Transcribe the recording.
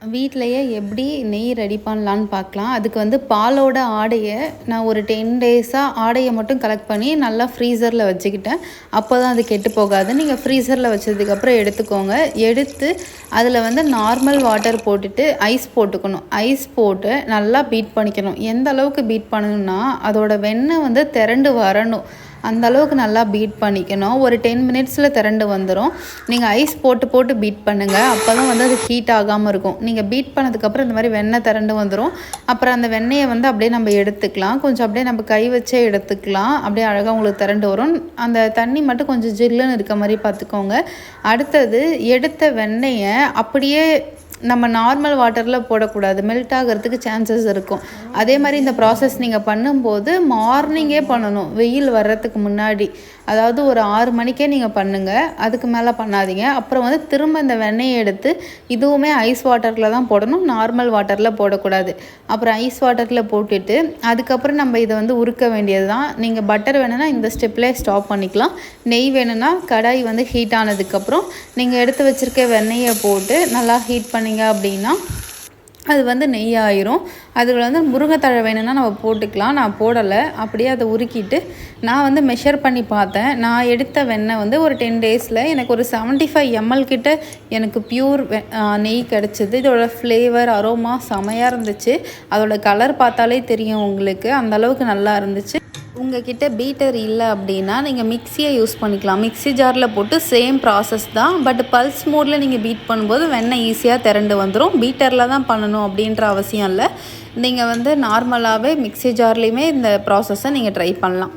வீட்டிலையே எப்படி நெய் ரெடி பண்ணலான்னு பார்க்கலாம். அதுக்கு வந்து பாலோட ஆடையை நான் ஒரு 10 டேஸாக ஆடையை மட்டும் கலெக்ட் பண்ணி நல்லா ஃப்ரீசரில் வச்சுக்கிட்டேன். அப்போ தான் அது கெட்டு போகாது. நீங்கள் ஃப்ரீசரில் வச்சதுக்கப்புறம் எடுத்துக்கோங்க. எடுத்து அதில் வந்து நார்மல் வாட்டர் போட்டுட்டு ஐஸ் போட்டுக்கணும். ஐஸ் போட்டு நல்லா பீட் பண்ணிக்கணும். எந்த அளவுக்கு பீட் பண்ணணும்னா அதோட வெண்ணெய் வந்து திரண்டு வரணும். அந்த அளவுக்கு நல்லா பீட் பண்ணிக்கணும். ஒரு 10 மினிட்ஸில் திரண்டு வந்துடும். நீங்கள் ஐஸ் போட்டு போட்டு பீட் பண்ணுங்கள். அப்போ தான் வந்து அது ஹீட் ஆகாமல் இருக்கும். நீங்கள் பீட் பண்ணதுக்கப்புறம் இந்த மாதிரி வெண்ணெய் திரண்டு வந்துடும். அப்புறம் அந்த வெண்ணெயை வந்து அப்படியே நம்ம எடுத்துக்கலாம். கொஞ்சம் அப்படியே நம்ம கை வச்சே எடுத்துக்கலாம். அப்படியே அழகாக உங்களுக்கு திரண்டு வரும். அந்த தண்ணி மட்டும் கொஞ்சம் ஜில்லுன்னு இருக்க மாதிரி பார்த்துக்கோங்க. அடுத்தது எடுத்த வெண்ணெயை அப்படியே நம்ம நார்மல் வாட்டரில் போடக்கூடாது. மெல்ட் ஆகிறதுக்கு சான்சஸ் இருக்கும். அதே மாதிரி இந்த ப்ராசஸ் நீங்கள் பண்ணும்போது மார்னிங்கே பண்ணணும், வெயில் வர்றதுக்கு முன்னாடி. அதாவது ஒரு 6 மணிக்கே நீங்கள் பண்ணுங்கள். அதுக்கு மேலே பண்ணாதீங்க. அப்புறம் வந்து திரும்ப இந்த வெண்ணெயை எடுத்து இதுவுமே ஐஸ் வாட்டரில் தான் போடணும், நார்மல் வாட்டரில் போடக்கூடாது. அப்புறம் ஐஸ் வாட்டரில் போட்டுட்டு அதுக்கப்புறம் நம்ம இதை வந்து உருக்க வேண்டியது தான். நீங்கள் பட்டர் வேணும்னா இந்த ஸ்டெப்லேயே ஸ்டாப் பண்ணிக்கலாம். நெய் வேணும்னா கடாய் வந்து ஹீட் ஆனதுக்கப்புறம் நீங்கள் எடுத்து வச்சுருக்க வெண்ணெயை போட்டு நல்லா ஹீட் பண்ணிங்க அப்படின்னா அது வந்து நெய் ஆயிரும். அதில் வந்து முருங்கைத்தழை வேணும்னா நம்ம போட்டுக்கலாம். நான் போடலை. அப்படியே அதை உருக்கிட்டு நான் வந்து மெஷர் பண்ணி பார்த்தேன். நான் எடுத்த வெண்ணெய் வந்து ஒரு 10 டேஸில் எனக்கு ஒரு 75 ml கிட்ட எனக்கு பியூர் நெய் கிடச்சிது. இதோட ஃப்ளேவர் அரோமா செமையாக இருந்துச்சு. அதோட கலர் பார்த்தாலே தெரியும் உங்களுக்கு, அந்தளவுக்கு நல்லா இருந்துச்சு. உங்ககிட்ட பீட்டர் இல்லை அப்படின்னா நீங்கள் மிக்சியை யூஸ் பண்ணிக்கலாம். மிக்சி ஜாரில் போட்டு சேம் ப்ராசஸ் தான். பட் பல்ஸ் மோடில் நீங்கள் பீட் பண்ணும்போது வெண்ணெய் ஈஸியாக திரண்டு வந்துடும். பீட்டரில் தான் பண்ணணும் அப்படின்ற அவசியம் இல்லை. நீங்கள் வந்து நார்மலாகவே மிக்சி ஜார்லேயுமே இந்த ப்ராசஸை நீங்கள் ட்ரை பண்ணலாம்.